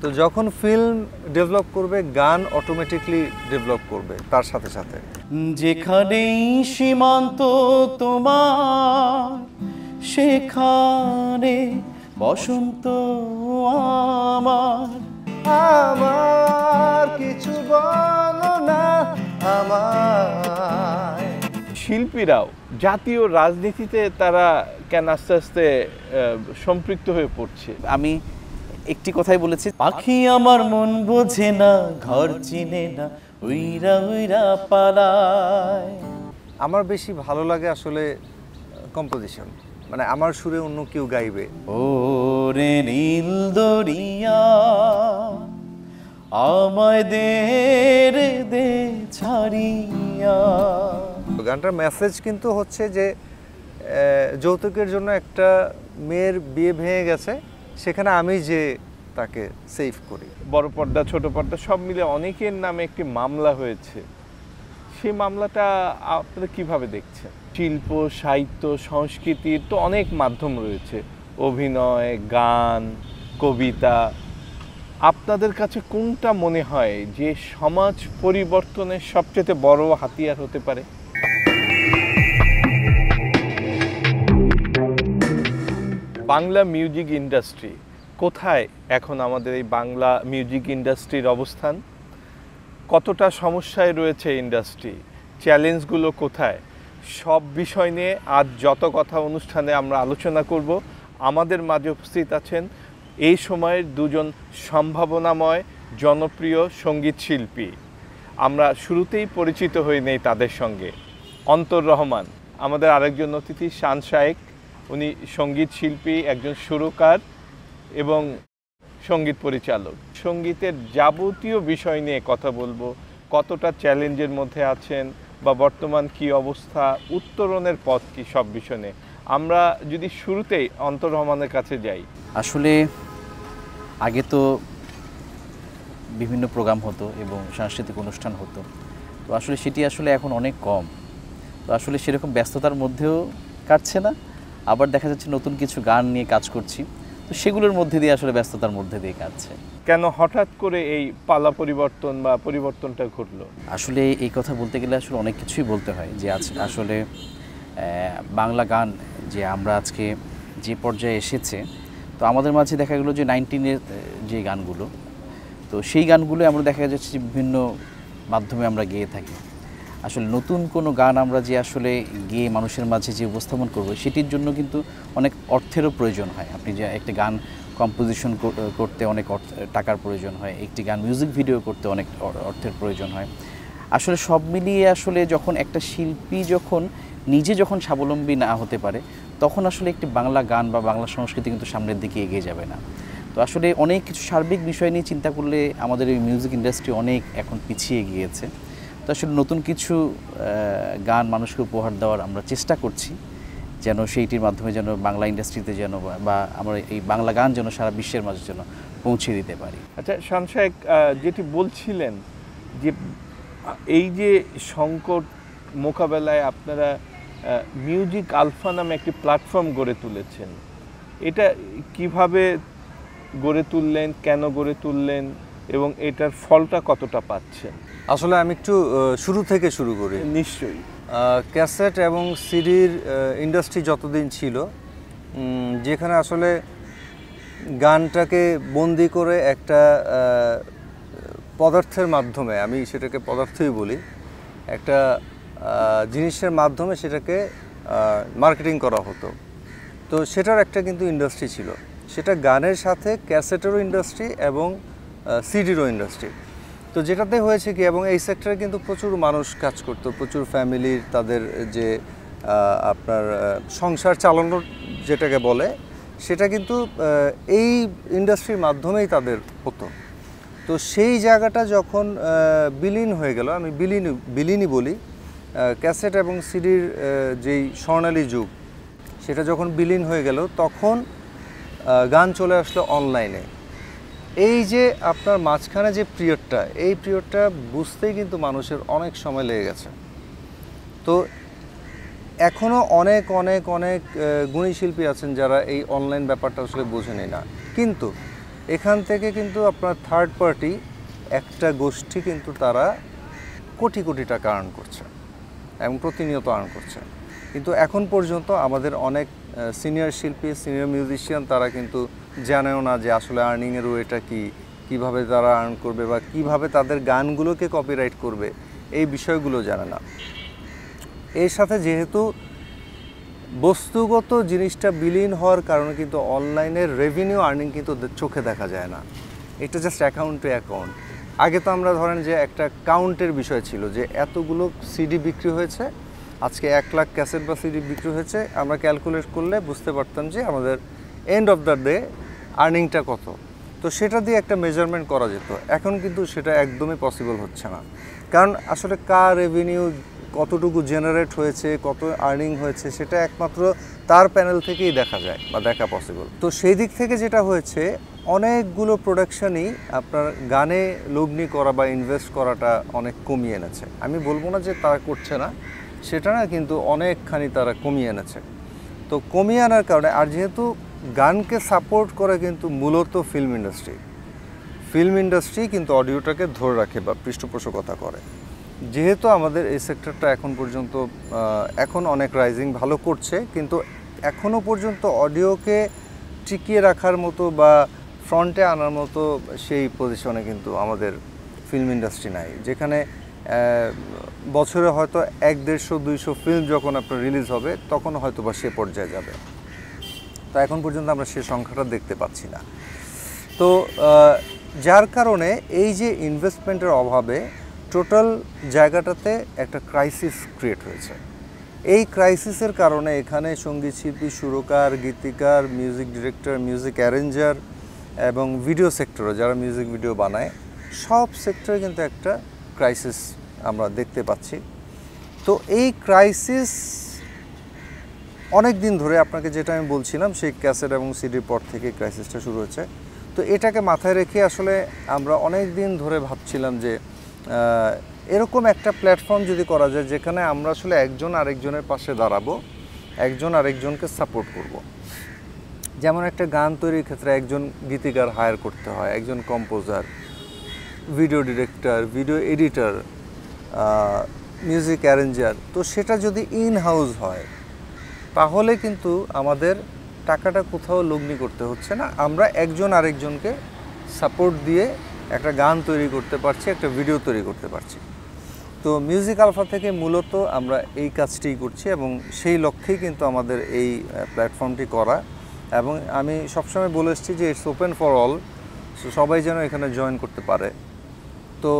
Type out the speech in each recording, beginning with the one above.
তো যখন film develop করবে গান অটোমেটিকলি ডেভেলপ করবে তার সাথে সাথে। যেখানেই সীমান্ত তোমার সেখানে বসন্ত আমার। আমার কিছু বলো না আমায়। শিল্পীরাও জাতীয় রাজনীতিতে তারা কেন আস্তে আস্তে সম্পৃক্ত হয়ে পড়ছে? আমি একটি কথাই বলেছি, পাখি আমার মন বোঝে না, ঘর চিনে না, উইরা উইরা পালায়। আমার বেশি ভালো লাগে আসলে কম্পোজিশন, মানে আমার সুরে অন্য কেউ গাইবে। ও রে নীল দরিয়া আমায় দে রে দে ছাড়িয়া। গানটার মেসেজ কিন্তু হচ্ছে যে যৌতুকের জন্য একটা মেয়ের বিয়ে ভেঙে গেছে, সেখানে আমি যে তাকে সেভ করি। বড় পর্দা ছোট পর্দা সব মিলে অনেকের নামে একটি মামলা হয়েছে, সেই মামলাটা আপনারা কিভাবে দেখছেন? শিল্প, সাহিত্য, সংস্কৃতির তো অনেক মাধ্যম রয়েছে, অভিনয়, গান, কবিতা। আপনাদের কাছে কোনটা মনে হয় যে সমাজ পরিবর্তনের সবচেয়ে বড় হাতিয়ার হতে পারে? বাংলা মিউজিক ইন্ডাস্ট্রি কোথায় এখন? আমাদের এই বাংলা মিউজিক ইন্ডাস্ট্রির অবস্থান কতটা সমস্যায় রয়েছে ইন্ডাস্ট্রি, চ্যালেঞ্জগুলো কোথায়, সব বিষয় নিয়ে আজ যত কথা অনুষ্ঠানে আমরা আলোচনা করব। আমাদের মাঝে উপস্থিত আছেন এই সময়ের দুজন সম্ভাবনাময় জনপ্রিয় সঙ্গীত শিল্পী। আমরা শুরুতেই পরিচিত হয়ে নেই তাদের সঙ্গে। অন্তর রহমান আমাদের আরেকজন অতিথি, শান শায়েক, উনি সঙ্গীত শিল্পী, একজন সুরকার এবং সঙ্গীত পরিচালক। সঙ্গীতের যাবতীয় বিষয় নিয়ে কথা বলবো, কতটা চ্যালেঞ্জের মধ্যে আছেন বা বর্তমান কি অবস্থা, উত্তরণের পথ কি, সব বিষয় নিয়ে। আমরা যদি শুরুতেই অন্তর রহমানের কাছে যাই। আসলে আগে তো বিভিন্ন প্রোগ্রাম হতো এবং সাংস্কৃতিক অনুষ্ঠান হতো, তো আসলে সেটি আসলে এখন অনেক কম। তো আসলে সেরকম ব্যস্ততার মধ্যেও কাটছে না, আবার দেখা যাচ্ছে নতুন কিছু গান নিয়ে কাজ করছি, তো সেগুলোর মধ্যে দিয়ে আসলে ব্যস্ততার মধ্যে দিয়ে কাটছে। কেন হঠাৎ করে এই পালা পরিবর্তন বা পরিবর্তনটা ঘটলো? আসলে এই কথা বলতে গেলে আসলে অনেক কিছুই বলতে হয়, যে আসলে বাংলা গান যে আমরা আজকে যে পর্যায়ে এসেছে, তো আমাদের মাঝে দেখা গেলো যে 19-এর যে গানগুলো, তো সেই গানগুলো আমরা দেখা যাচ্ছে বিভিন্ন মাধ্যমে আমরা গেয়ে থাকি। আসলে নতুন কোনো গান আমরা যে আসলে গেয়ে মানুষের মাঝে যে উপস্থাপন করব, সেটির জন্য কিন্তু অনেক অর্থেরও প্রয়োজন হয়। আপনি যে একটা গান কম্পোজিশন করতে অনেক টাকার প্রয়োজন হয়, একটি গান মিউজিক ভিডিও করতে অনেক অর্থের প্রয়োজন হয়। আসলে সব মিলিয়ে আসলে যখন একটা শিল্পী যখন নিজে যখন স্বাবলম্বী না হতে পারে, তখন আসলে একটি বাংলা গান বা বাংলা সংস্কৃতি কিন্তু সামনের দিকে এগিয়ে যাবে না। তো আসলে অনেক কিছু সার্বিক বিষয় নিয়ে চিন্তা করলে আমাদের এই মিউজিক ইন্ডাস্ট্রি অনেক এখন পিছিয়ে গিয়েছে। তো আসলে নতুন কিছু গান মানুষকে উপহার দেওয়ার আমরা চেষ্টা করছি, যেন সেইটির মাধ্যমে যেন বাংলা ইন্ডাস্ট্রিতে যেন বা আমরা এই বাংলা গান যেন সারা বিশ্বের মাঝে যেন পৌঁছে দিতে পারি। আচ্ছা শান শায়েক, যেটি বলছিলেন যে এই যে সংকট মোকাবেলায় আপনারা মিউজিক আলফা নামে একটি প্ল্যাটফর্ম গড়ে তুলেছেন, এটা কিভাবে গড়ে তুললেন, কেন গড়ে তুললেন এবং এটার ফলটা কতটা পাচ্ছেন? আসলে আমি একটু শুরু থেকে শুরু করি। নিশ্চয়ই। ক্যাসেট এবং সিডির ইন্ডাস্ট্রি যতদিন ছিল, যেখানে আসলে গানটাকে বন্দি করে একটা পদার্থের মাধ্যমে, আমি সেটাকে পদার্থই বলি, একটা জিনিসের মাধ্যমে সেটাকে মার্কেটিং করা হতো। তো সেটার একটা কিন্তু ইন্ডাস্ট্রি ছিল, সেটা গানের সাথে ক্যাসেটেরও ইন্ডাস্ট্রি এবং সিডিরও ইন্ডাস্ট্রি। তো যেটাতে হয়েছে কি, এবং এই সেক্টরে কিন্তু প্রচুর মানুষ কাজ করতো, প্রচুর ফ্যামিলির তাদের যে আপনার সংসার চালানোর যেটাকে বলে, সেটা কিন্তু এই ইন্ডাস্ট্রির মাধ্যমেই তাদের হতো। তো সেই জায়গাটা যখন বিলীন হয়ে গেল, আমি বিলীনই বলি, ক্যাসেট এবং সিডির যেই স্বর্ণালী যুগ, সেটা যখন বিলীন হয়ে গেল, তখন গান চলে আসলো অনলাইনে। এই যে আপনার মাঝখানে যে পিরিয়ডটা, এই পিরিয়ডটা বুঝতেই কিন্তু মানুষের অনেক সময় লেগে গেছে। তো এখনও অনেক অনেক অনেক গুণী শিল্পী আছেন যারা এই অনলাইন ব্যাপারটা আসলে বোঝেনি না, কিন্তু এখান থেকে কিন্তু আপনার থার্ড পার্টি একটা গোষ্ঠী কিন্তু তারা কোটি কোটি টাকা আর্ন করছে এবং প্রতিনিয়ত আর্ন করছে। কিন্তু এখন পর্যন্ত আমাদের অনেক সিনিয়র শিল্পী, সিনিয়র মিউজিশিয়ান তারা কিন্তু জানেও না যে আসলে আর্নিংয়ের ওয়েটা কী, কীভাবে তারা আর্ন করবে বা কীভাবে তাদের গানগুলোকে কপিরাইট করবে, এই বিষয়গুলো জানে না। এর সাথে যেহেতু বস্তুগত জিনিসটা বিলীন হওয়ার কারণে কিন্তু অনলাইনের রেভিনিউ আর্নিং কিন্তু চোখে দেখা যায় না, এটা জাস্ট অ্যাকাউন্ট টু অ্যাকাউন্ট। আগে তো আমরা ধরেন যে একটা কাউন্টের বিষয় ছিল যে এতগুলো সিডি বিক্রি হয়েছে, আজকে 1 লাখ ক্যাসেট বা সিডি বিক্রি হয়েছে, আমরা ক্যালকুলেট করলে বুঝতে পারতাম যে আমাদের এন্ড অফ দ্য ডে আর্নিংটা কত, তো সেটা দিয়ে একটা মেজারমেন্ট করা যেত। এখন কিন্তু সেটা একদমই পসিবল হচ্ছে না, কারণ আসলে কার রেভিনিউ কতটুকু জেনারেট হয়েছে, কত আর্নিং হয়েছে, সেটা একমাত্র তার প্যানেল থেকেই দেখা যায় বা দেখা পসিবল। তো সেই দিক থেকে যেটা হয়েছে, অনেকগুলো প্রোডাকশনই আপনার গানে লগ্নি করা বা ইনভেস্ট করাটা অনেক কমিয়ে এনেছে। আমি বলবো না যে তারা করছে না, সেটা না, কিন্তু অনেকখানি তারা কমিয়ে এনেছে। তো কমিয়ে আনার কারণে, আর যেহেতু গানকে সাপোর্ট করে কিন্তু মূলত ফিল্ম ইন্ডাস্ট্রি কিন্তু অডিওটাকে ধরে রাখে বা পৃষ্ঠপোষকতা করে। যেহেতু আমাদের এই সেক্টরটা এখন পর্যন্ত এখন অনেক রাইজিং ভালো করছে, কিন্তু এখনও পর্যন্ত অডিওকে টিকিয়ে রাখার মতো বা ফ্রন্টে আনার মতো সেই পজিশনে কিন্তু আমাদের ফিল্ম ইন্ডাস্ট্রি নাই, যেখানে বছরে হয়তো 100-150-200 ফিল্ম যখন আপনার রিলিজ হবে তখন হয়তো বা সে পর্যায়ে যাবে। তো এখন পর্যন্ত আমরা সে সংখ্যাটা দেখতে পাচ্ছি না। তো যার কারণে এই যে ইনভেস্টমেন্টের অভাবে টোটাল জায়গাটাতে একটা ক্রাইসিস ক্রিয়েট হয়েছে। এই ক্রাইসিসের কারণে এখানে সঙ্গীত শিল্পী, সুরকার, গীতিকার, মিউজিক ডিরেক্টর, মিউজিক অ্যারেঞ্জার এবং ভিডিও সেক্টরে যারা মিউজিক ভিডিও বানায়, সব সেক্টরে কিন্তু একটা ক্রাইসিস আমরা দেখতে পাচ্ছি। তো এই ক্রাইসিস অনেক দিন ধরে, আপনাকে যেটা আমি বলছিলাম, সেই ক্যাসেট এবং সিডির পর থেকে ক্রাইসিসটা শুরু হয়েছে। তো এটাকে মাথায় রেখে আসলে আমরা অনেক দিন ধরে ভাবছিলাম যে এরকম একটা প্ল্যাটফর্ম যদি করা যায় যেখানে আমরা আসলে একজন আরেকজনের পাশে দাঁড়াবো, একজন আরেকজনকে সাপোর্ট করব। যেমন একটা গান তৈরির ক্ষেত্রে একজন গীতিকার হায়ার করতে হয়, একজন composer, video director, video editor, music arranger. তো সেটা যদি ইন হাউস হয় তাহলে কিন্তু আমাদের টাকাটা কোথাও লগ্নি করতে হচ্ছে না, আমরা একজন আরেকজনকে সাপোর্ট দিয়ে একটা গান তৈরি করতে পারছি, একটা ভিডিও তৈরি করতে পারছি। তো মিউজিক আলফা থেকে মূলত আমরা এই কাজটিই করছি এবং সেই লক্ষ্যেই কিন্তু আমাদের এই প্ল্যাটফর্মটি করা। এবং আমি সবসময় বলে এসেছি যে ইটস ওপেন ফর অল, সবাই যেন এখানে জয়েন করতে পারে। তো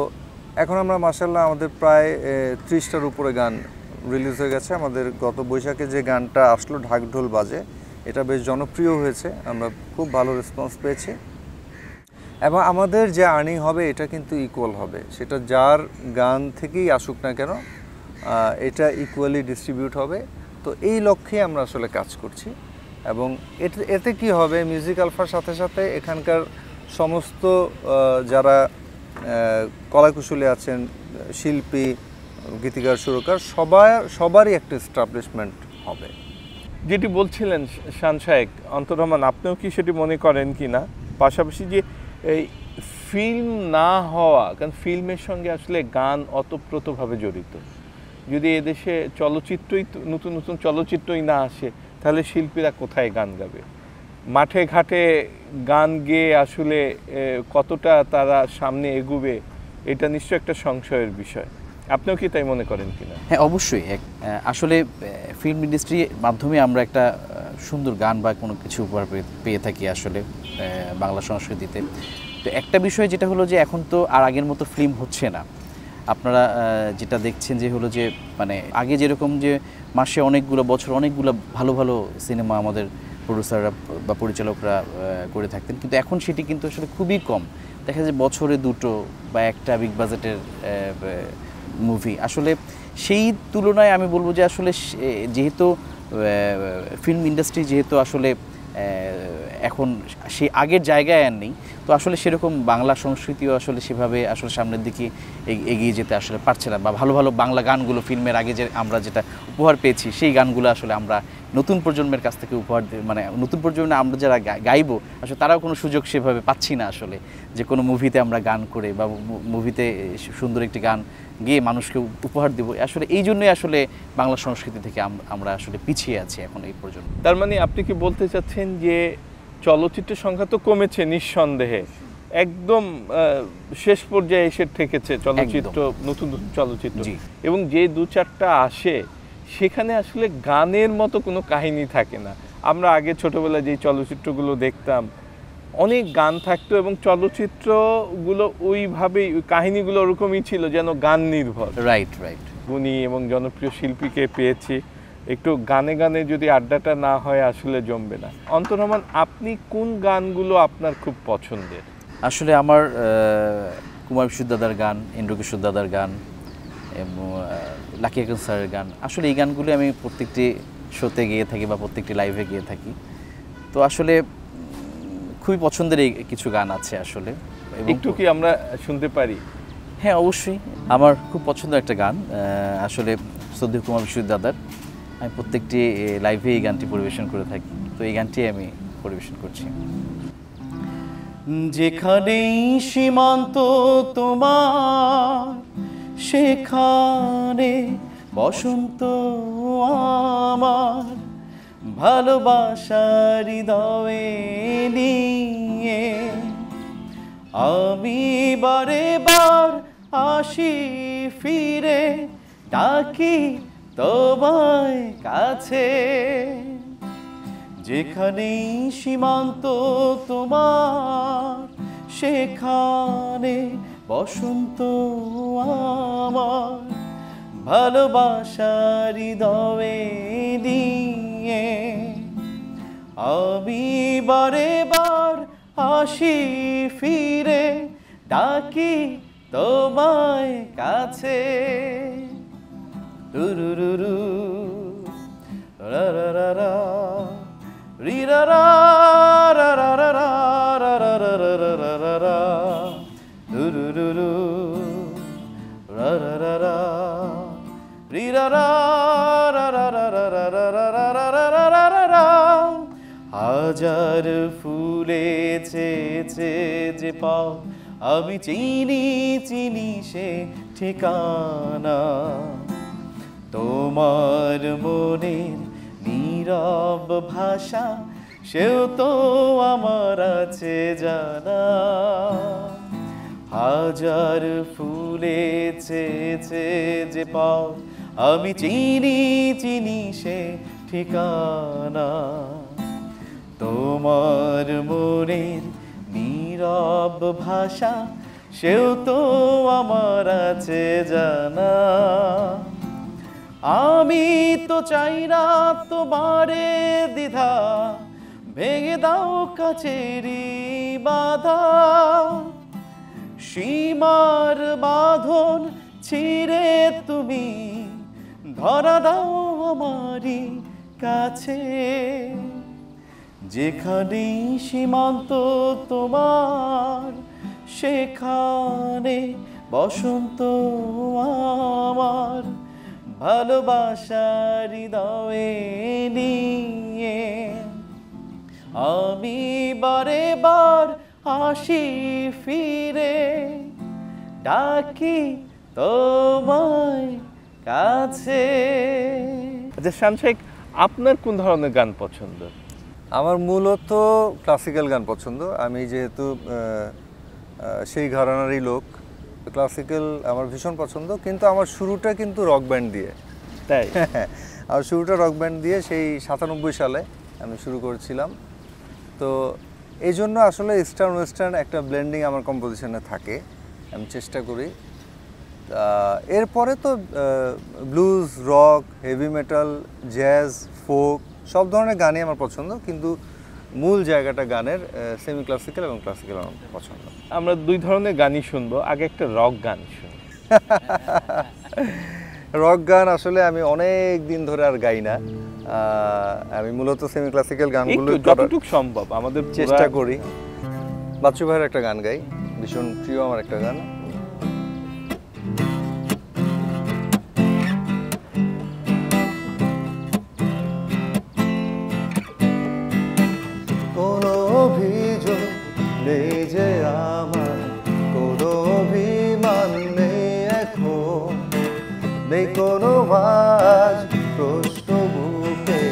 এখন আমরা মাশাআল্লাহ আমাদের প্রায় 30টার উপরে গান রিলিজ হয়ে গেছে। আমাদের গত বৈশাখে যে গানটা আসলো ঢাক ঢোল বাজে, এটা বেশ জনপ্রিয় হয়েছে, আমরা খুব ভালো রেসপন্স পেয়েছি। এবং আমাদের যে আর্নিং হবে এটা কিন্তু ইকুয়াল হবে, সেটা যার গান থেকেই আসুক না কেন, এটা ইকুয়ালি ডিস্ট্রিবিউট হবে। তো এই লক্ষ্যে আমরা আসলে কাজ করছি। এবং এতে কি হবে, মিউজিক আলফার সাথে সাথে এখানকার সমস্ত যারা কলাকুশলী আছেন, শিল্পী, গীতিকার, সুরকার, সবারই একটা এস্টাবলিশমেন্ট হবে। যেটি বলছিলেন শান শায়েক, অন্তর রহমান, আপনিও কি সেটি মনে করেন কি না? পাশাপাশি যে এই ফিল্ম না হওয়া, কারণ ফিল্মের সঙ্গে আসলে গান অতপ্রতভাবে জড়িত, যদি এদেশে নতুন নতুন চলচ্চিত্রই না আসে তাহলে শিল্পীরা কোথায় গান গাবে? মাঠে ঘাটে গান গেয়ে আসলে কতটা তারা সামনে এগুবে, এটা নিশ্চয় একটা সংশয়ের বিষয়। আপনিও কি তাই মনে করেন কিনা? হ্যাঁ, অবশ্যই। আসলে ফিল্ম ইন্ডাস্ট্রির মাধ্যমে আমরা একটা সুন্দর গান বা কোনো কিছু উপহার পেয়ে থাকি আসলে বাংলা সংস্কৃতিতে। তো একটা বিষয় যেটা হলো যে এখন তো আর আগের মতো ফিল্ম হচ্ছে না। আপনারা যেটা দেখছেন যে হলো যে মানে আগে যেরকম যে মাসে বছর অনেকগুলো ভালো ভালো সিনেমা আমাদের প্রডিউসাররা বা পরিচালকরা করে থাকতেন, কিন্তু এখন সেটি কিন্তু আসলে খুবই কম। দেখা যায় বছরে 2টো বা একটা বিগ বাজেটের মুভি। আসলে সেই তুলনায় আমি বলবো যে আসলে যেহেতু ফিল্ম ইন্ডাস্ট্রি যেহেতু আসলে এখন সেই আগের জায়গায় আর নেই, তো আসলে সেরকম বাংলা সংস্কৃতিও আসলে সেভাবে আসলে সামনের দিকে এগিয়ে যেতে আসলে পারছে না, বা ভালো ভালো বাংলা গানগুলো ফিল্মের আগে যে আমরা যেটা উপহার পেয়েছি সেই গানগুলো আসলে আমরা নতুন প্রজন্মের কাছ থেকে উপহার মানে নতুন প্রজন্মে আমরা যারা গাইবো আসলে তারাও কোনো সুযোগ সেভাবে পাচ্ছি না আসলে, যে কোনো মুভিতে আমরা গান করে বা মুভিতে সুন্দর একটি গান গিয়ে মানুষকে উপহার দেবো। আসলে এই জন্যই আসলে বাংলা সংস্কৃতি থেকে আমরা আসলে পিছিয়ে আছি এখন এই প্রজন্ম। তার মানে আপনি কি বলতে চাচ্ছেন যে চলচ্চিত্রের সংখ্যা তো কমেছে নিঃসন্দেহে, একদম শেষ পর্যায়ে এসে ঠেকেছে চলচ্চিত্র, নতুন নতুন চলচ্চিত্র, এবং যে দু চারটা আসে সেখানে আসলে গানের মতো কোনো কাহিনী থাকে না। আমরা আগে ছোটবেলায় যেই চলচ্চিত্রগুলো দেখতাম অনেক গান থাকতো এবং চলচ্চিত্রগুলো ওইভাবেই, ওই কাহিনীগুলো ওরকমই ছিল যেন গান নির্ভর। Right right. গুণী এবং জনপ্রিয় শিল্পীকে পেয়েছি, একটু গানে গানে যদি আড্ডাটা না হয় আসলে জমবে না। অন্তর রহমান, আপনি কোন গানগুলো আপনার খুব পছন্দের? আসলে আমার কুমার বিশ্বজিৎ দাদার গান, ইন্দ্রকিশোর দাদার গান এবং লাকি আকরাম স্যারের গান, আসলে এই গানগুলি আমি প্রত্যেকটি শোতে গিয়ে থাকি বা প্রত্যেকটি লাইভে গিয়ে থাকি। তো আসলে খুবই পছন্দের এই কিছু গান আছে আসলে। একটু কি আমরা শুনতে পারি? হ্যাঁ অবশ্যই, আমার খুব পছন্দের একটা গান আসলে শ্রদ্ধেয় কুমার বিশ্বজিৎ দাদার। আমি প্রত্যেকটি লাইভে এই গানটি পরিবেশন করে থাকি, তো এই গানটি আমি পরিবেশন করছি। যেখানেই সীমান্ত তোমার সেখানে বসন্ত আমার, ভালোবাসার হৃদয়ে নিয়ে আমি বারে বার আসি ফিরে, ডাকি তোমায় কাছে। যেখানেই সীমান্ত তোমার সেখানে বসন্ত আমার, ভালোবাসার হৃদয়ে নিয়ে আমি বারে বার আসি ফিরে, ডাকি তোমায় কাছে। রুরুরুরু রা রা রা রা রি রা রা রা রা রা রা রা রা রা রা রা রা রুরুরুরু রা রা রা রা রি রা রা রা রা রা রা রা রা রা রা রা রা রা। হাজার ফুলে চেয়েছে যে পাও, আমি চিনি চিনি সে ঠিকানা। তোমার মনের নীরব ভাষা সেও তো আমার আছে জানা। হাজার ফুলে চেয়েছে যে পাও, আমি চিনি চিনি সে ঠিকানা। তোমার মনের নীরব ভাষা সেও তো আমার আছে জানা। আমি তো চাই না তোমারে দ্বিধা, ভেঙে দাও কাছেরি বাধা। সীমার বাঁধন ছিঁড়ে তুমি ধরা দাও আমারই কাছে। যেখানেই সীমান্ত তোমার সেখানে বসন্ত আমার, ভালোবাসার হৃদয়ে নিয়ে আমি বারে বার আসি ফিরে, ডাকি তোমায় কাছে। আচ্ছা শান শেখ, আপনার কোন ধরনের গান পছন্দ? আমার মূলত ক্লাসিক্যাল গান পছন্দ। আমি যেহেতু সেই ঘরানারই লোক, ক্লাসিক্যাল আমার ভীষণ পছন্দ। কিন্তু আমার শুরুটা কিন্তু রক ব্যান্ড দিয়ে। তাই? আমার শুরুটা রক ব্যান্ড দিয়ে সেই 97 সালে আমি শুরু করেছিলাম। তো এই জন্য আসলে ইস্টার্ন ওয়েস্টার্ন একটা ব্লেন্ডিং আমার কম্পোজিশনে থাকে, আমি চেষ্টা করি। এরপরে তো blues, rock, heavy metal, jazz, folk সব ধরনের গানই আমার পছন্দ, কিন্তু মূল জায়গাটা গানের সেমি ক্লাসিক্যাল এবং ক্লাসিক্যাল আমার পছন্দ। আমরা দুই ধরনের গানই শুনবো, আগে একটা রক গান শুনি। রক গান আসলে আমি অনেক দিন ধরে আর গাই না, আমি মূলত সেমি ক্লাসিক্যাল গানগুলো যতটুকু সম্ভব আমাদের চেষ্টা করি। বাচ্চু ভাইয়ের একটা গান গাই, ভীষণ প্রিয় আমার একটা গান। কোনো অভিযোগ নেই যে আমার, কোনো অভিমান নেই এখন, নেই কোনো ভাজ প্রশ্ন বুকে,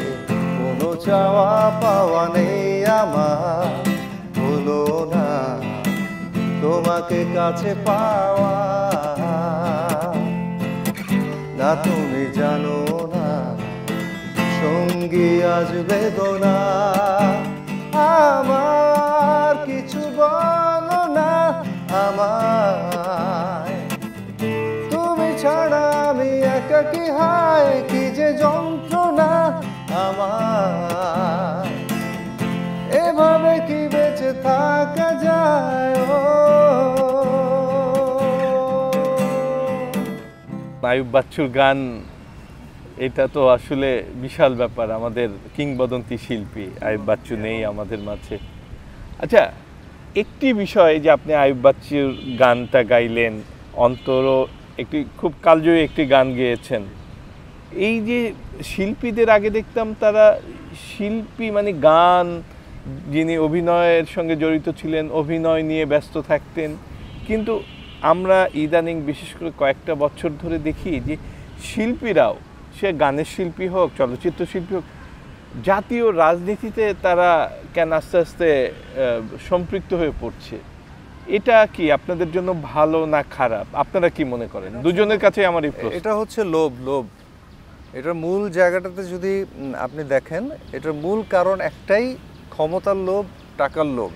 কোনো চাওয়া পাওয়া নেই আমার, হলো না তোমাকে কাছে পাওয়া। না তুমি জানো না সঙ্গী আজ বেদনা, আমার কিছু বলো না আমায়, তুমি ছাড়া আমি একাকী, হায় কি যে যন্ত্রণা আমার, এভাবে কি বেঁচে থাকা যায়। আইয়ুব বাচ্চুর গান, এটা তো আসলে বিশাল ব্যাপার। আমাদের কিংবদন্তি শিল্পী আইয়ুব বাচ্চু নেই আমাদের মাঝে। আচ্ছা, একটি বিষয় যে আপনি আইয়ুব বাচ্চুর গানটা গাইলেন, অন্তরও একটি খুব কালজয়ী একটি গান গেয়েছেন। এই যে শিল্পীদের আগে দেখতাম তারা শিল্পী মানে গান, যিনি অভিনয়ের সঙ্গে জড়িত ছিলেন, অভিনয় নিয়ে ব্যস্ত থাকতেন, কিন্তু আমরা ইদানিং বিশেষ করে কয়েকটা বছর ধরে দেখি যে শিল্পীরাও, সে গানের শিল্পী হোক, চলচ্চিত্র শিল্পী হোক, জাতীয় রাজনীতিতে তারা কেন আস্তে আস্তে সম্পৃক্ত হয়ে পড়ছে। এটা কি আপনাদের জন্য ভালো না খারাপ? আপনারা কি মনে করেন? দুজনের কাছে আমার এই প্রশ্ন। এটা হচ্ছে লোভ। এটার মূল জায়গাটাতে যদি আপনি দেখেন, এটার মূল কারণ একটাই, ক্ষমতার লোভ, টাকার লোভ।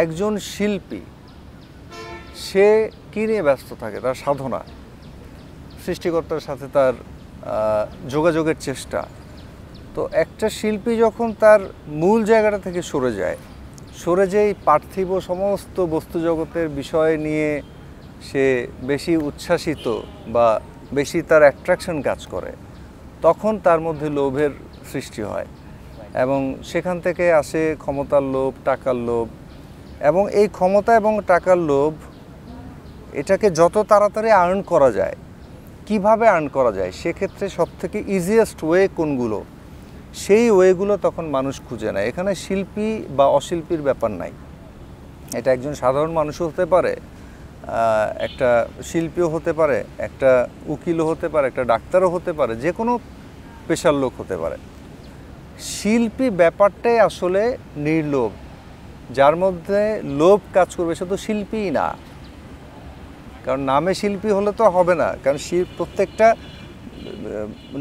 একজন শিল্পী সে কী নিয়ে ব্যস্ত থাকে? তার সাধনা, সৃষ্টিকর্তার সাথে তার যোগাযোগের চেষ্টা। তো একটা শিল্পী যখন তার মূল জায়গাটা থেকে সরে যেই পার্থিব সমস্ত বস্তু জগতের বিষয় নিয়ে সে বেশি উচ্ছ্বাসিত বা বেশি তার অ্যাট্রাকশন কাজ করে, তখন তার মধ্যে লোভের সৃষ্টি হয় এবং সেখান থেকে আসে ক্ষমতার লোভ, টাকার লোভ। এবং এই ক্ষমতা এবং টাকার লোভ, এটাকে যত তাড়াতাড়ি আর্ন করা যায়, কিভাবে আর্ন করা যায়, সেক্ষেত্রে সবথেকে ইজিয়েস্ট ওয়ে কোনগুলো, সেই ওয়েগুলো তখন মানুষ খুঁজে নেয়। এখানে শিল্পী বা অশিল্পীর ব্যাপার নাই। এটা একজন সাধারণ মানুষও হতে পারে, একটা শিল্পীও হতে পারে, একটা উকিলও হতে পারে, একটা ডাক্তারও হতে পারে, যে কোনো পেশার লোক হতে পারে। শিল্পী ব্যাপারটাই আসলে নির্লোভ। যার মধ্যে লোভ কাজ করবে সে তো শিল্পীই না, কারণ নামে শিল্পী হলে তো হবে না। কারণ প্রত্যেকটা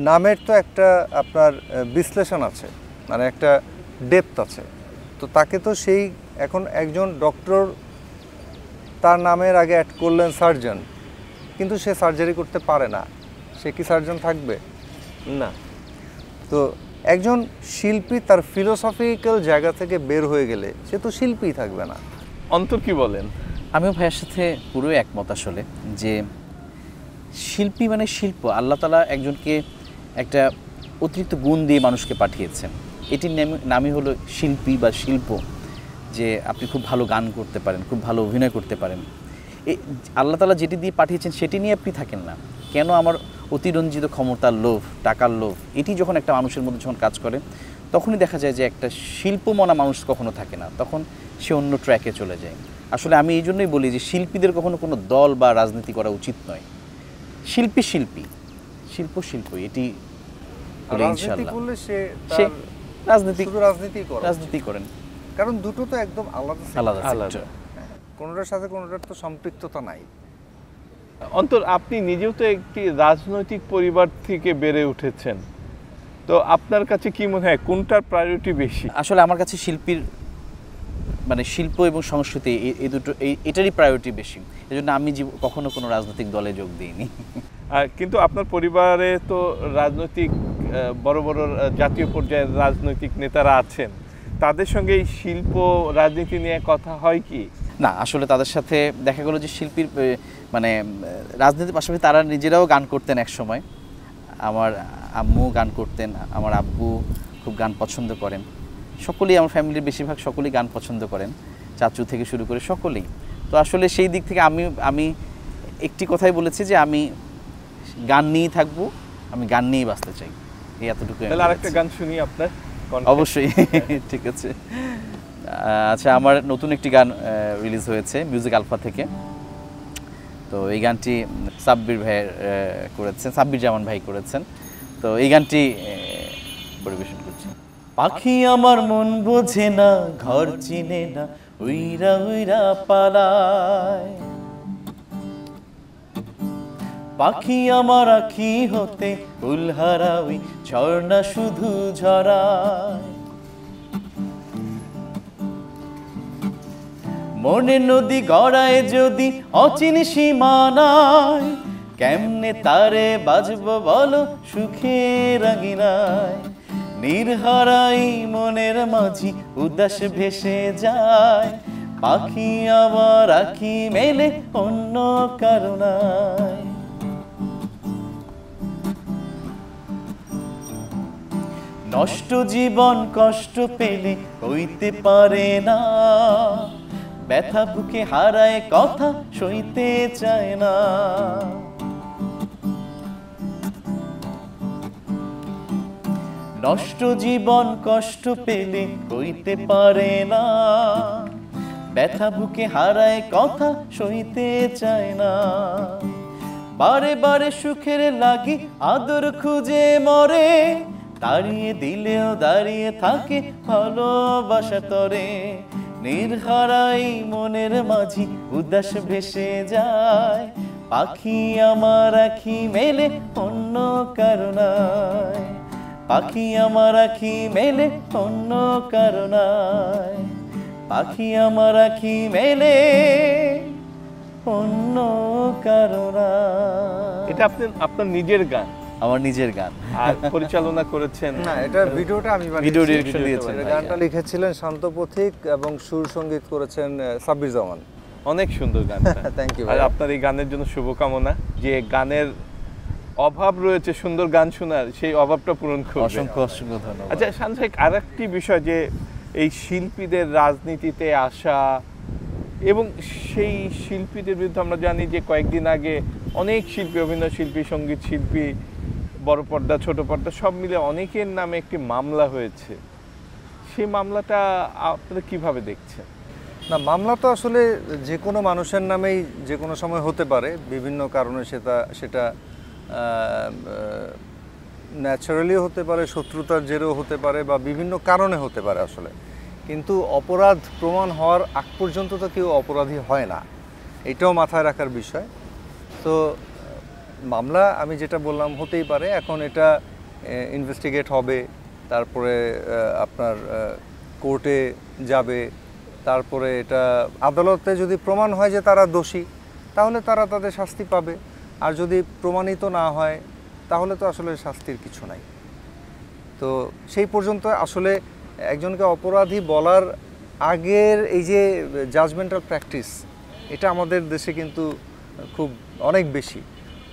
নামের তো একটা আপনার বিশ্লেষণ আছে, মানে একটা ডেপথ আছে। তো তাকে তো সেই, এখন একজন ডক্টর তার নামের আগে অ্যাড করলেন সার্জন, কিন্তু সে সার্জারি করতে পারে না, সে কি সার্জন থাকবে? না। তো একজন শিল্পী তার ফিলোসফিক্যাল জায়গা থেকে বের হয়ে গেলে সে তো শিল্পীই থাকবে না। অন্তর কি বলেন? আমিও ভাইয়ের সাথে পুরো একমত আসলে, যে শিল্পী মানে শিল্প। আল্লাহ তাআলা একজনকে একটা অতিরিক্ত গুণ দিয়ে মানুষকে পাঠিয়েছেন, এটির নামই হলো শিল্পী বা শিল্প। যে আপনি খুব ভালো গান করতে পারেন, খুব ভালো অভিনয় করতে পারেন, এই আল্লাহ তাআলা যেটি দিয়ে পাঠিয়েছেন সেটি নিয়ে আপনি থাকেন না কেন? আমার অতিরঞ্জিত ক্ষমতার লোভ, টাকার লোভ, এটি যখন একটা মানুষের মধ্যে যখন কাজ করে, তখনই দেখা যায় যে একটা শিল্পমনা মানুষ কখনো থাকে না, তখন সে অন্য ট্র্যাকে চলে যায়। আসলে আমি এই জন্যই বলি যে শিল্পীদের কখনো কোনো দল বা রাজনীতি করা উচিত নয়। শিল্পী শিল্পী, শিল্প শিল্প, এটি ইনশাআল্লাহ সে রাজনীতি করেন, কারণ দুটো তো একদম আলাদা আলাদা। কোনোটার সাথে কোনোটার তো সম্পৃক্ততা নাই। অন্তর, আপনি নিজেও তো একটি রাজনৈতিক পরিবার থেকে বেড়ে উঠেছেন, তো আপনার কাছে কি মনে হয় কোনটার প্রায়োরিটি বেশি? আসলে আমার কাছে শিল্পীর মানে শিল্প এবং সংস্কৃতি এই দুটো, এটারই প্রায়োরিটি বেশি। এই জন্য আমি কখনো কোনো রাজনৈতিক দলে যোগ দিইনি। কিন্তু আপনার পরিবারে তো রাজনৈতিক বড় বড় জাতীয় পর্যায়ের রাজনৈতিক নেতারা আছেন, তাদের সঙ্গে এই শিল্প রাজনীতি নিয়ে কথা হয় কি? না, আসলে তাদের সাথে দেখা গেলো যে শিল্পীর মানে রাজনীতির পাশাপাশি তারা নিজেরাও গান করতেন এক সময়। আমার আম্মু গান করতেন, আমার আব্বু খুব গান পছন্দ করেন, সকলেই আমার ফ্যামিলির বেশিরভাগ সকলেই গান পছন্দ করেন। চাচু থেকে শুরু করে সকলেই। তো আসলে সেই দিক থেকে আমি একটি কথাই বলেছি যে আমি গান নিয়েই থাকবো, আমি গান নিয়েই বাঁচতে চাই, এই এতটুকু। তাহলে আরেকটা গান শুনি আপনার কণ্ঠে। অবশ্যই ঠিক আছে। আচ্ছা, আমার নতুন একটি গান রিলিজ হয়েছে মিউজিক আলফা থেকে। তো এই গানটি সাব্বির ভাই করেছেন, সাব্বির জামান ভাই করেছেন। তো এই গানটি পরিবেশন করছি। পাখি আমার মন বোঝে না, ঘর চিনে না, উইরা উইরা পালায়। পাখি আমার আখি হতে ফুলহারা ওই ঝর্ণা শুধু ঝরায়। মনে নদী গড়ায় যদি অচিন সীমানায়, কেমনে তারে বাজবো বলো সুখের আঙিনায়। নির্হারাই মনের মাঝি উদাস ভেসে যায়, পাখি আমার আখি মেলে অন্য কারণায়। নষ্ট জীবন কষ্ট পেলে হইতে পারে না, ব্যথা বুকে হারায় কথা সইতে চায় না। নষ্ট জীবন কষ্ট পেলে হইতে পারে না, ব্যথা বুকে হারায় কথা সইতে চায় না। বারে বারে সুখের লাগি আদর খুঁজে মরে, তাড়িয়ে দিলেও দাঁড়িয়ে থাকে ভালোবাসা তরে। নির্হারাই মনের মাঝি উদাস ভেসে যায়, পাখি আমার আখি মেলে অন্য কারণায়। পাখি আমার আখি মেলে অন্য কারণায়। পাখি আমার আখি মেলে অন্য কারণায়। এটা আপনার নিজের গান? আমার নিজের গান। আর পরিচালনা করেছেন? না, এটা ভিডিওটা আমি বানিয়েছি। ভিডিও ডিরেকশন দিয়েছেন। গানটা লিখেছিলেন শান্ত পথিক এবং সুর সঙ্গীত করেছেন সাব্বির জামান। অনেক সুন্দর গানটা। Thank you. আর আপনার এই গানের জন্য শুভকামনা, যে গানের অভাব রয়েছে সুন্দর গান শোনার, সেই অভাবটা পূরণ করবেন। অসংখ্য অসংখ্য ধন্যবাদ। আচ্ছা শান্ত ভাই, আরেকটি বিষয়, যে এই শিল্পীদের রাজনীতিতে আসা এবং সেই শিল্পীদের বিরুদ্ধে আমরা জানি যে কয়েকদিন আগে অনেক শিল্পী, অভিনয় শিল্পী, সঙ্গীত শিল্পী, বড় পর্দা ছোট পর্দা সব মিলে অনেকের নামে একটি মামলা হয়েছে। সেই মামলাটা আপনারা কিভাবে দেখছেন? না, মামলা তো আসলে যে কোনো মানুষের নামেই যে কোনো সময় হতে পারে, বিভিন্ন কারণে সেটা ন্যাচারালি হতে পারে, শত্রুতার জেরেও হতে পারে, বা বিভিন্ন কারণে হতে পারে আসলে। কিন্তু অপরাধ প্রমাণ হওয়ার আগ পর্যন্ত তো কেউ অপরাধী হয় না, এটাও মাথায় রাখার বিষয়। তো মামলা আমি যেটা বললাম হতেই পারে, এখন এটা ইনভেস্টিগেট হবে, তারপরে আপনার কোর্টে যাবে, তারপরে এটা আদালতে যদি প্রমাণ হয় যে তারা দোষী, তাহলে তারা তাদের শাস্তি পাবে। আর যদি প্রমাণিত না হয় তাহলে তো আসলে শাস্তির কিছু নাই। তো সেই পর্যন্ত আসলে একজনকে অপরাধী বলার আগের এই যে জাজমেন্টাল প্র্যাকটিস, এটা আমাদের দেশে কিন্তু খুব অনেক বেশি।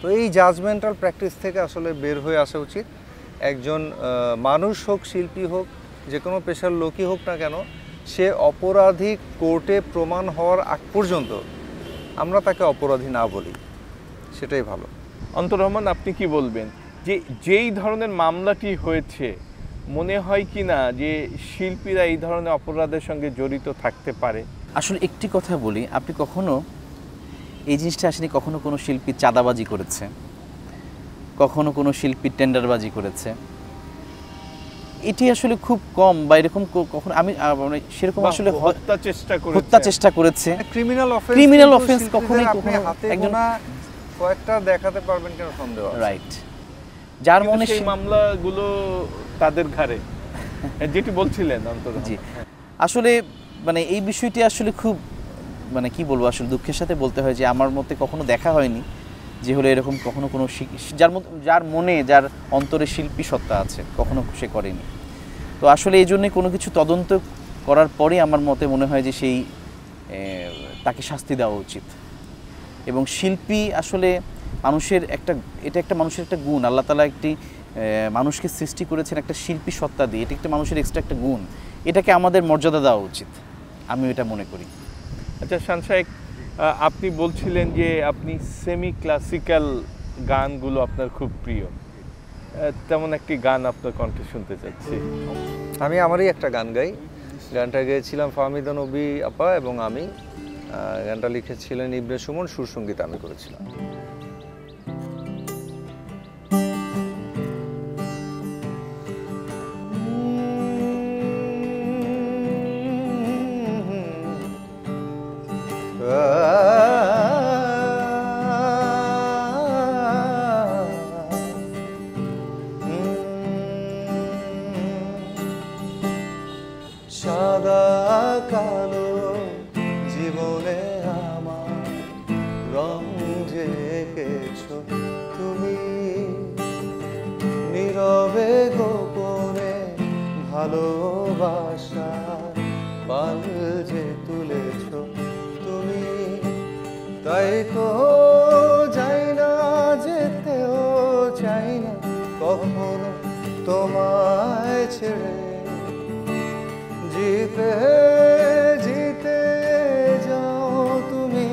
তো এই জাজমেন্টাল প্র্যাকটিস থেকে আসলে বের হয়ে আসা উচিত। একজন মানুষ হোক, শিল্পী হোক, যে কোনো পেশার লোকই হোক না কেন, সে অপরাধী কোর্টে প্রমাণ হওয়ার আগ পর্যন্ত আমরা তাকে অপরাধী না বলি, সেটাই ভালো। অন্তর রহমান, আপনি কি বলবেন যে যেই ধরনের মামলাটি হয়েছে, মনে হয় কি না যে শিল্পীরা এই ধরনের অপরাধের সঙ্গে জড়িত থাকতে পারে? আসলে একটি কথা বলি, আপনি কখনো এই জিনিসটা আসেনি, কখনো কোনো শিল্পী চাঁদাবাজি করেছে, কখনো কোনো শিল্পী টেন্ডারবাজি করেছে, এটি আসলে খুব কম, বা এরকম কখনো আমি সেরকম আসলে হত্যা চেষ্টা করেছে। ক্রিমিনাল অফেন্স কখনোই একজন কয়েকটা দেখাতে পারবেন কেন সন্দেহ? রাইট, যার মনে সেই মামলাগুলো তাদের ঘাড়ে, যেটি বলছিলেন অন্তত। জি, আসলে মানে এই বিষয়টি আসলে খুব মানে কি বলবো, আসলে দুঃখের সাথে বলতে হয় যে আমার মতে কখনো দেখা হয়নি যে হলো এরকম কখনো কোনো যার মনে, যার অন্তরে শিল্পী সত্তা আছে, কখনো সে করেনি। তো আসলে এই জন্যে কোনো কিছু তদন্ত করার পরে আমার মতে মনে হয় যে সেই তাকে শাস্তি দেওয়া উচিত। এবং শিল্পী আসলে মানুষের এটা একটা মানুষের একটা গুণ, আল্লাহ তাআলা একটি মানুষকে সৃষ্টি করেছেন একটা শিল্পী সত্তা দিয়ে, এটা একটা মানুষের এক্সট্রা একটা গুণ, এটাকে আমাদের মর্যাদা দেওয়া উচিত। আমি এটা মনে করি। আচ্ছা শান শাইখ, আপনি বলছিলেন যে আপনি সেমি ক্লাসিক্যাল গানগুলো আপনার খুব প্রিয়। তেমন একটি গান আপনার কণ্ঠে শুনতে চাচ্ছি। আমি আমারই একটা গান গাই। গানটা গেয়েছিলাম ফাহমিদা নবী আপা এবং আমি। গানটা লিখেছিলেন ইবনে সুমন, সুর সঙ্গীত আমি করেছিলাম। সাদা কালো জীবনে আমার রং ঢেকেছো তুমি, নীরবে গোপনে ভালোবাসার পাল যে তুলেছো তুমি। তাই তো যাই না, যেতেও চাই না কখনো তোমায় ছেড়ে। জিতে জিতে যাও তুমি,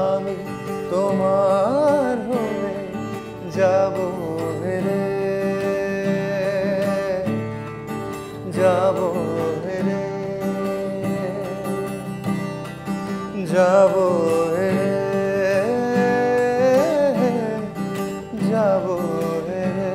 আমি তোমার হয়ে যাব হেরে, যাব হেরে, যাব হেরে, যাব হেরে।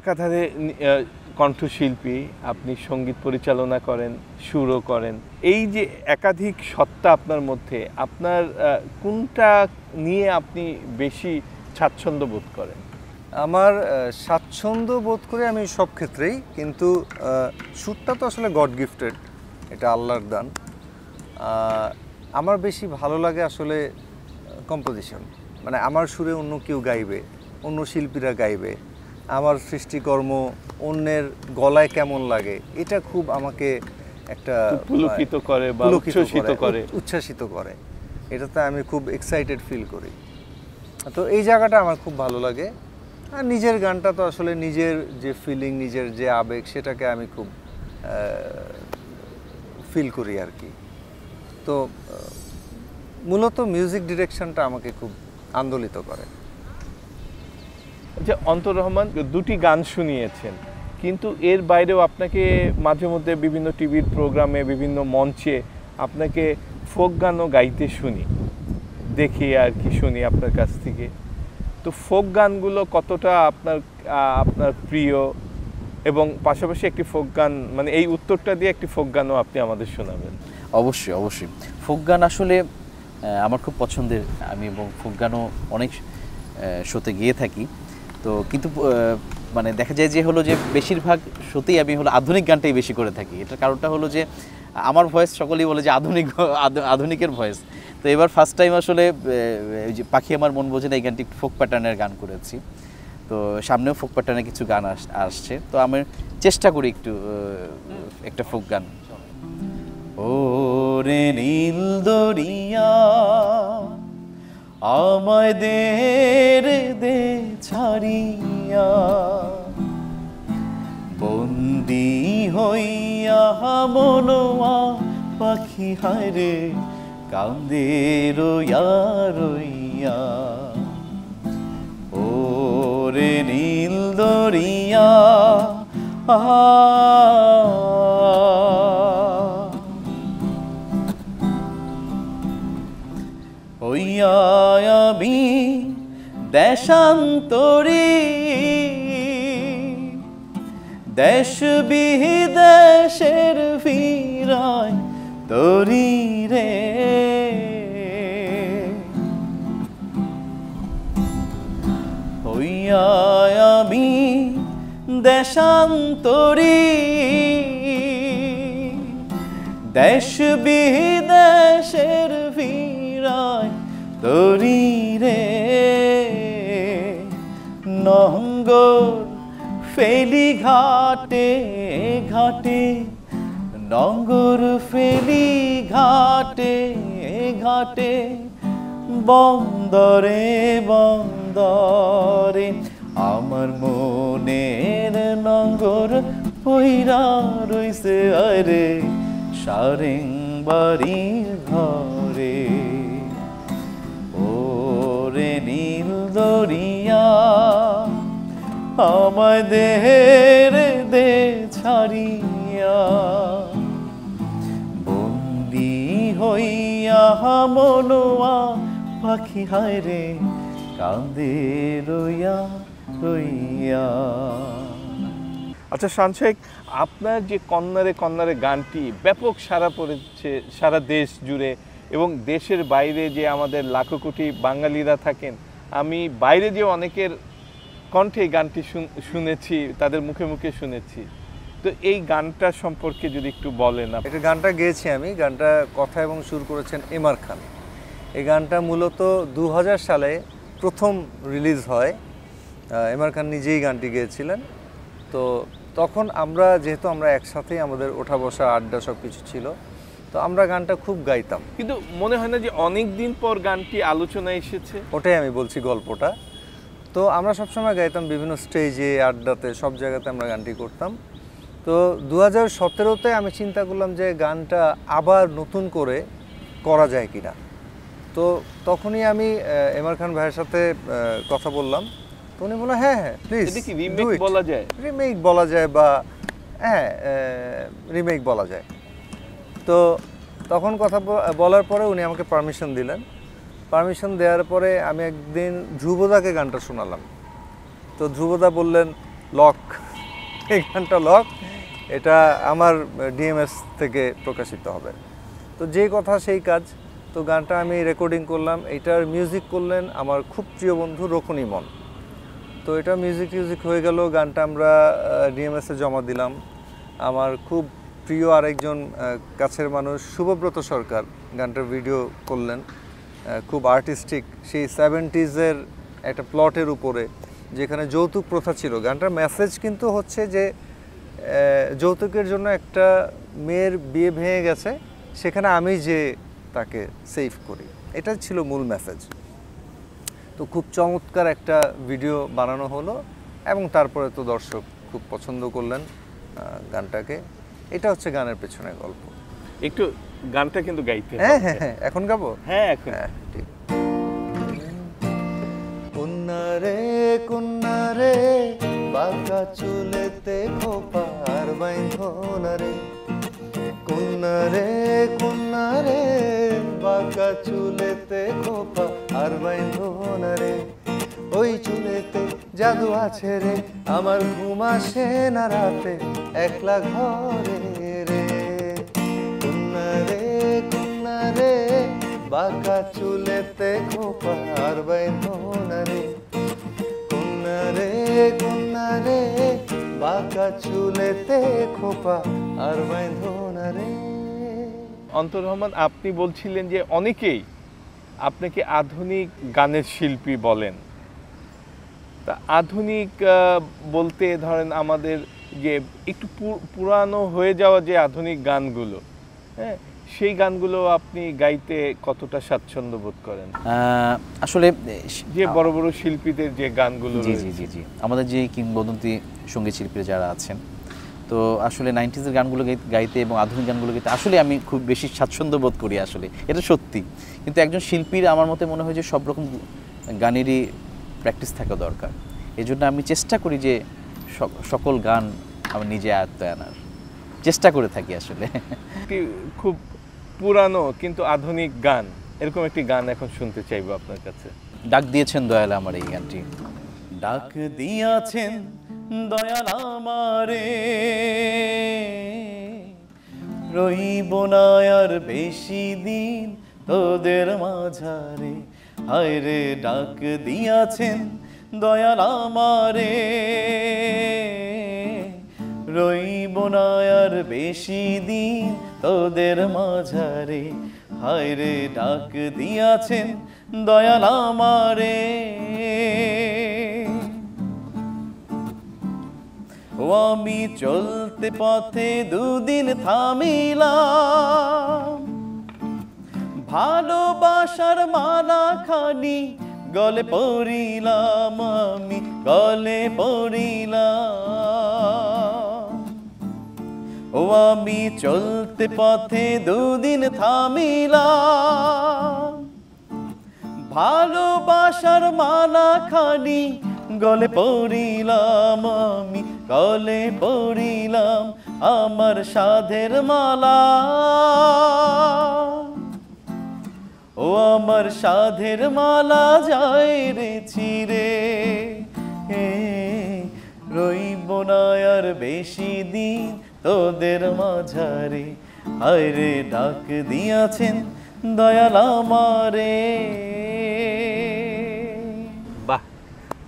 একাধারে কণ্ঠশিল্পী, আপনি সঙ্গীত পরিচালনা করেন, সুরও করেন। এই যে একাধিক সত্তা আপনার মধ্যে, আপনার কোনটা নিয়ে আপনি বেশি স্বাচ্ছন্দ্য বোধ করেন? আমার স্বাচ্ছন্দ্য বোধ করি আমি সব ক্ষেত্রেই, কিন্তু সুরটা তো আসলে গড গিফটেড, এটা আল্লাহর দান। আমার বেশি ভালো লাগে আসলে কম্পোজিশন, মানে আমার সুরে অন্য কেউ গাইবে, অন্য শিল্পীরা গাইবে, আমার সৃষ্টিকর্ম অন্যের গলায় কেমন লাগে, এটা খুব আমাকে একটা পুলকিত করে বা উচ্ছ্বাসিত করে। এটাতে আমি খুব এক্সাইটেড ফিল করি। তো এই জায়গাটা আমার খুব ভালো লাগে। আর নিজের গানটা তো আসলে নিজের যে ফিলিং, নিজের যে আবেগ, সেটাকে আমি খুব ফিল করি আর কি। তো মূলত মিউজিক ডিরেকশনটা আমাকে খুব আন্দোলিত করে। যে অন্তর রহমান দুটি গান শুনিয়েছেন, কিন্তু এর বাইরেও আপনাকে মাঝে মধ্যে বিভিন্ন টিভির প্রোগ্রামে, বিভিন্ন মঞ্চে আপনাকে ফোক গানও গাইতে শুনি, দেখি আর কি শুনি আপনার কাছ থেকে। তো ফোক গানগুলো কতটা আপনার প্রিয়, এবং পাশাপাশি একটি ফোক গান, মানে এই উত্তরটা দিয়ে একটি ফোক গানও আপনি আমাদের শোনাবেন। অবশ্যই অবশ্যই। ফোক গান আসলে আমার খুব পছন্দের, আমি এবং ফোক গানও অনেক শোতে গিয়ে থাকি। তো কিন্তু মানে দেখা যায় যে হলো যে বেশিরভাগ শোতেই আমি হলো আধুনিক গানটাই বেশি করে থাকি। এটার কারণটা হলো যে আমার ভয়েস সকলেই বলে যে আধুনিকের ভয়েস। তো এবার ফার্স্ট টাইম আসলে যে পাখি আমার মন বোঝে না, এই গানটি ফোক প্যাটার্নের গান করেছি। তো সামনেও ফোক প্যাটার্নের কিছু গান আসছে, তো আমি চেষ্টা করি একটু একটা ফোক গান। ও রে নীল দরিয়া আমায় দে ছাড়িয়া, বন্দি হইয়া মনোয়া পাখি হায়রে কান্দে রইয়া রইয়া। ও রে নীল দরিয়া হইয়া আমি দেশান্তরী, দেশ বিদেশের ফিরায় তরি রে। হইয়া আমি দেশান্তরী, দেশ বিদেশের ফিরায় তরি রে। নহঙ্গর ফেলি ঘাটে ঘাটে নঙ্গর ফেলি ঘাটে ঘাটে, বন্দরে বন্দরে, আমার মনের নঙ্গর পইরা রইছে আরে সারেং বাড়ির ঘরে। ওরে নীল দরিয়া আমায় দেহের দে ছাড়িয়া, বন্দি হইয়া মনোয়া পাখি হায় রে কান্দে রইয়া রইয়া। আচ্ছা শান শেখ, আপনার যে কন্যারে কন্যারে গানটি ব্যাপক সাড়া পড়েছে সারা দেশ জুড়ে, এবং দেশের বাইরে যে আমাদের লাখো কোটি বাঙালিরা থাকেন, আমি বাইরে যে অনেকের কণ্ঠে এই গানটি শুনেছি, তাদের মুখে মুখে শুনেছি। তো এই গানটা সম্পর্কে যদি একটু বলেন। এটা গানটা গেয়েছি আমি, গানটা কথা এবং সুর করেছেন এমআর খান। এই গানটা মূলত 2000 সালে প্রথম রিলিজ হয়, এমআর খান নিজেই গানটি গেয়েছিলেন। তো তখন আমরা যেহেতু আমরা একসাথেই আমাদের ওঠা বসা আড্ডা সব কিছু ছিল, তো আমরা গানটা খুব গাইতাম। কিন্তু মনে হয় না যে অনেক দিন পর গানটি আলোচনায় এসেছে? ওটাই আমি বলছি গল্পটা। তো আমরা সবসময় গাইতাম বিভিন্ন স্টেজে, আড্ডাতে, সব জায়গাতে আমরা গানটি করতাম। তো 2017-তে আমি চিন্তা করলাম যে গানটা আবার নতুন করে করা যায় কিনা। তো তখনই আমি এমআর খান ভাইয়ের সাথে কথা বললাম। তো উনি বললেন হ্যাঁ হ্যাঁ প্লিজ। এটা কি রিমেক বলা যায়? রিমেক বলা যায়, বা হ্যাঁ রিমেক বলা যায়। তো তখন কথা বলার পরে উনি আমাকে পারমিশন দিলেন। পারমিশন দেওয়ার পরে আমি একদিন ধ্রুবদাকে গানটা শোনালাম। তো ধ্রুবদা বললেন লক, এই গানটা লক, এটা আমার ডিএমএস থেকে প্রকাশিত হবে। তো যে কথা সেই কাজ। তো গানটা আমি রেকর্ডিং করলাম। এইটার মিউজিক করলেন আমার খুব প্রিয় বন্ধু রোকন ইমন। তো এটা মিউজিক হয়ে গেল, গানটা আমরা ডিএমএসে জমা দিলাম। আমার খুব প্রিয় আরেকজন কাছের মানুষ শুভব্রত সরকার গানটার ভিডিও করলেন, খুব আর্টিস্টিক, সেই 70s-এর একটা প্লটের উপরে, যেখানে যৌতুক প্রথা ছিল। গানটার মেসেজ কিন্তু হচ্ছে যে যৌতুকের জন্য একটা মেয়ের বিয়ে ভেঙে গেছে, সেখানে আমি যে তাকে সেভ করি, এটা ছিল মূল মেসেজ। তো খুব চমৎকার একটা ভিডিও বানানো হলো, এবং তারপরে তো দর্শক খুব পছন্দ করলেন গানটাকে। এটা হচ্ছে গানের পেছনে গল্প। একটু গানটা কিন্তু গাইতে হবে। হ্যাঁ হ্যাঁ হ্যাঁ, এখন গাবো? হ্যাঁ এখন। ঠিক। কুন্নারে কুন্নারে বাঁকা চুলেতে খোপার বাইন্ধনারে, কুন্নারে কুন্নারে বাঁকা চুলেতে খোপা আর বাইন্ধনারে, ওই চুলেতে জাদু আছে রে, আমার ঘুম আসে না রাতে একলা ঘরে রে। কুন্নারে কুন্নারে বাঁকা চুলেতে খোপা আর বাইন্ধনারে, কুন্নারে কুন্নারে বাঁকা চুলেতে খোপা আর বাইন্ধনারে। অন্তর রহমান, আপনি বলছিলেন যে অনেকেই আপনাকে আধুনিক গানের শিল্পী বলেন। তা আধুনিক বলতে ধরেন আমাদের যে একটু পুরানো হয়ে যাওয়া যে আধুনিক গানগুলো, হ্যাঁ, সেই গানগুলো আপনি গাইতে কতটা স্বাচ্ছন্দ্য বোধ করেন? আসলে যে বড় বড় শিল্পীদের যে গানগুলো, জি জি জি জি আমাদের যে কিংবদন্তি সঙ্গীত শিল্পীরা যারা আছেন, তো আসলে 90s-এর গানগুলো গাইতে এবং আধুনিক গানগুলো গাইতে আসলে আমি খুব বেশি স্বাচ্ছন্দ্য বোধ করি, আসলে এটা সত্যি। কিন্তু একজন শিল্পীর আমার মতে মনে হয় যে সব রকম গানেরই প্র্যাকটিস থাকা দরকার। এই জন্য আমি চেষ্টা করি যে সকল গান আমার নিজে আয়ত্তে আনার চেষ্টা করে থাকি। আসলে খুব পুরানো কিন্তু আধুনিক গান, এরকম একটি গান এখন শুনতে চাইবো আপনার কাছে। ডাক দিয়েছেন দয়াল আমার, এই গানটি। ডাক দিয়াছেন দয়াল আমারে, রইব না আর বেশি দিন তোদের মাঝারে, হায় রে ডাক দিয়াছেন দয়াল আমারে, রইব না আর বেশি দিন তোদের মাঝারে, হায় রে ডাক দিয়াছেন দয়াল আমারে। ও আমি চলতে পথে দুদিন থামিলাম, ভালোবাসার মালা খানি গলে পড়িলাম, আমি গলে পড়িলাম। ও আমি চলতে পথে দুদিন থামিলাম, ভালোবাসার মালা খানি গলে পড়িলাম, আমি গলে পড়িলাম, আমার সাধের মালা। ও আমার সাধের মালা যায় রে ছিঁড়ে, রইব না আর বেশি দিন তোদের মাঝারে, হায় রে ডাক দিয়াছেন দয়াল আমারে। বাহ,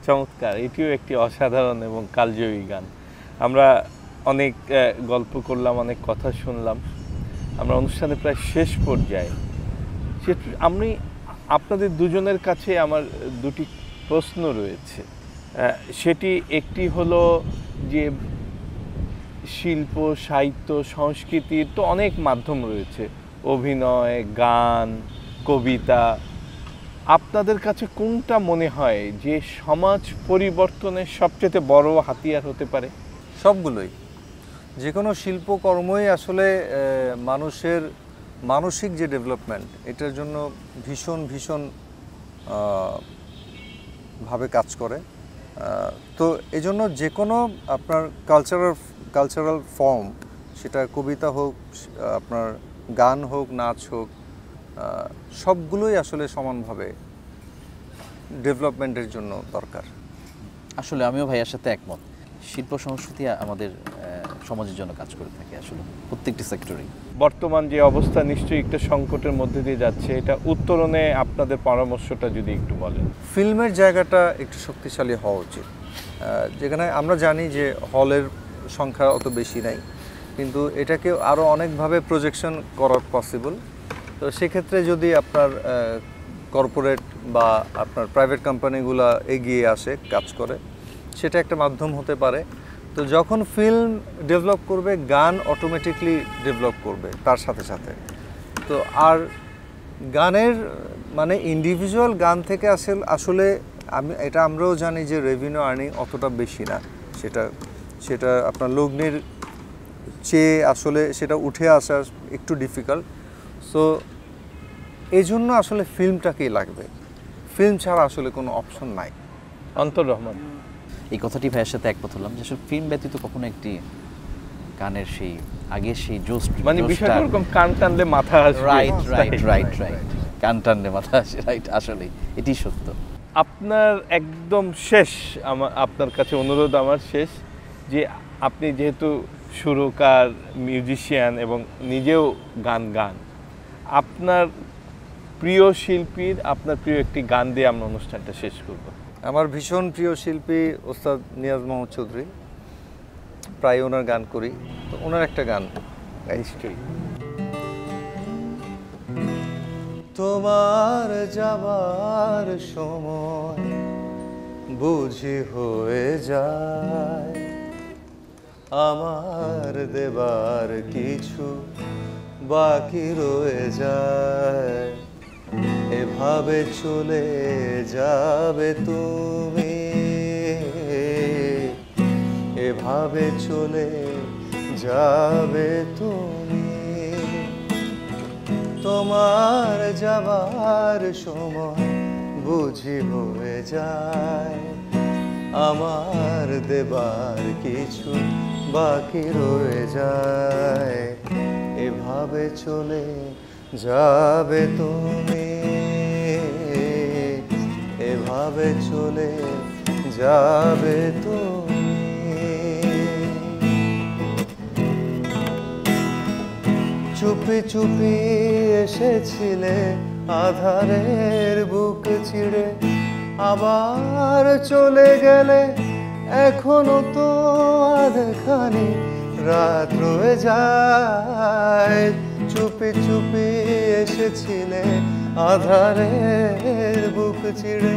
চমৎকার! এটিও একটি অসাধারণ এবং কালজয়ী গান। আমরা অনেক গল্প করলাম, অনেক কথা শুনলাম, আমরা অনুষ্ঠানের প্রায় শেষ পর্যায়ে। আমি আপনাদের দুজনের কাছে আমার দুটি প্রশ্ন রয়েছে। সেটি একটি হলো যে শিল্প, সাহিত্য, সংস্কৃতির তো অনেক মাধ্যম রয়েছে, অভিনয়, গান, কবিতা। আপনাদের কাছে কোনটা মনে হয় যে সমাজ পরিবর্তনের সবচেয়ে বড় হাতিয়ার হতে পারে? সবগুলোই। যে কোনো শিল্পকর্মই আসলে মানুষের মানসিক যে ডেভেলপমেন্ট, এটার জন্য ভীষণ ভীষণ ভাবে কাজ করে। তো এই জন্য যে কোনো আপনার কালচারাল ফর্ম, সেটা কবিতা হোক, আপনার গান হোক, নাচ হোক, সবগুলোই আসলে সমানভাবে ডেভেলপমেন্টের জন্য দরকার। আসলে আমিও ভাইয়ার সাথে একমত। শিল্প সংস্কৃতি আমাদের সমাজের জন্য কাজ করে থাকে আসলে প্রত্যেকটি সেক্টরেই। বর্তমান যে অবস্থা নিশ্চয়ই একটা সংকটের মধ্যে দিয়ে যাচ্ছে, এটা উত্তরণে আপনাদের পরামর্শটা যদি একটু বলেন। ফিল্মের জায়গাটা একটু শক্তিশালী হওয়া উচিত। যেখানে আমরা জানি যে হলের সংখ্যা অত বেশি নাই, কিন্তু এটাকে আরও অনেকভাবে প্রজেকশন করা পসিবল। তো সেক্ষেত্রে যদি আপনার কর্পোরেট বা আপনার প্রাইভেট কোম্পানিগুলো এগিয়ে আসে, কাজ করে, সেটা একটা মাধ্যম হতে পারে। তো যখন ফিল্ম ডেভেলপ করবে, গান অটোমেটিকলি ডেভেলপ করবে তার সাথে সাথে। তো আর গানের মানে ইন্ডিভিজুয়াল গান থেকে আসলে আমরাও জানি যে রেভিনিউ আর্নিং অতটা বেশি না। সেটা আপনার লগ্নির চেয়ে আসলে সেটা উঠে আসা একটু ডিফিকাল্ট। সো এই জন্য আসলে ফিল্মটাকেই লাগবে, ফিল্ম ছাড়া আসলে কোনো অপশন নাই। অন্তর রহমান, এই কথাটি ভাইয়ের সাথে একমত হলাম যে আসলে ফিল্ম ব্যতীত কখনো একটি গানের সেই আগে সেই জোশ, মানে বিষয়টা এরকম কান টানলে মাথা আসবে। রাইট, কান টানলে মাথা আসে, রাইট, আসলে এটি সত্য। আপনার একদম শেষ, আপনার কাছে অনুরোধ আমার শেষ, যে আপনি যেহেতু সুরকার, মিউজিশিয়ান এবং নিজেও গান, আপনার প্রিয় শিল্পীর আপনার প্রিয় একটি গান দিয়ে আমরা অনুষ্ঠানটা শেষ করব। আমার ভীষণ প্রিয় শিল্পী ওস্তাদ নিয়াজ মোহাম্মদ চৌধুরী, প্রায় ওনার গান করি। তো ওনার একটা গান নিশ্চয়ই। তোমার যাবার সময় বুঝি হয়ে যায়, আমার দেবার কিছু বাকি রয়ে যায়, এভাবে চলে যাবে তুমি, এভাবে চলে যাবে তুমি, তোমার যাবার সময় বুঝি হয়ে যায়, আমার দেবার কিছু বাকি রয়ে যায়, এভাবে চলে যাবে তুমি, এভাবে চলে যাবে তুমি। চুপি চুপি এসেছিলে আধারের বুক চিড়ে, আবার চলে গেলে এখনো তো আধখানি রাত রয়ে যায়। চুপি চুপি এসেছিলে আধারের বুক চিড়ে,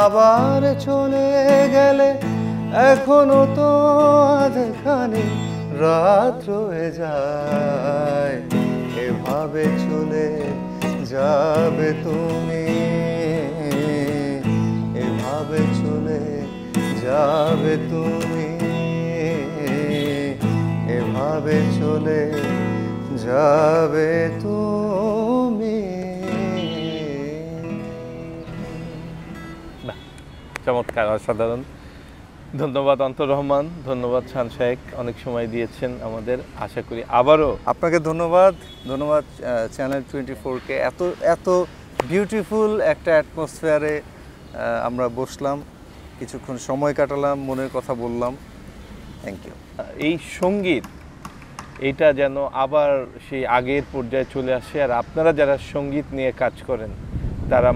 আবার চলে গেলে এখনো তো আধখানি রাত রয়ে যায়, এভাবে চলে যাবে তুমি, এভাবে চলে যাবে তুমি, এভাবে চলে যাবে তুমি। চমৎকার, অসাধারণ। ধন্যবাদ অন্তর রহমান, ধন্যবাদ শান শায়েক, অনেক সময় দিয়েছেন আমাদের। আশা করি আবারও আপনাকে ধন্যবাদ চ্যানেল 24-কে। এত এত বিউটিফুল একটা অ্যাটমসফিয়ারে আমরা বসলাম, কিছুক্ষণ সময় কাটালাম, মনের কথা বললাম। Thank you. এই সঙ্গীত এইটা যেন আবার সেই আগের পর্যায়ে চলে আসে, আর আপনারা যারা সঙ্গীত নিয়ে কাজ করেন তারা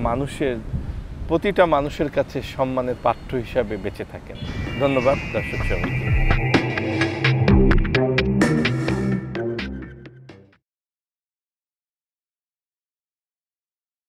প্রতিটা মানুষের কাছে সম্মানের পাত্র হিসাবে বেঁচে থাকেন। ধন্যবাদ দর্শক সবাইকে।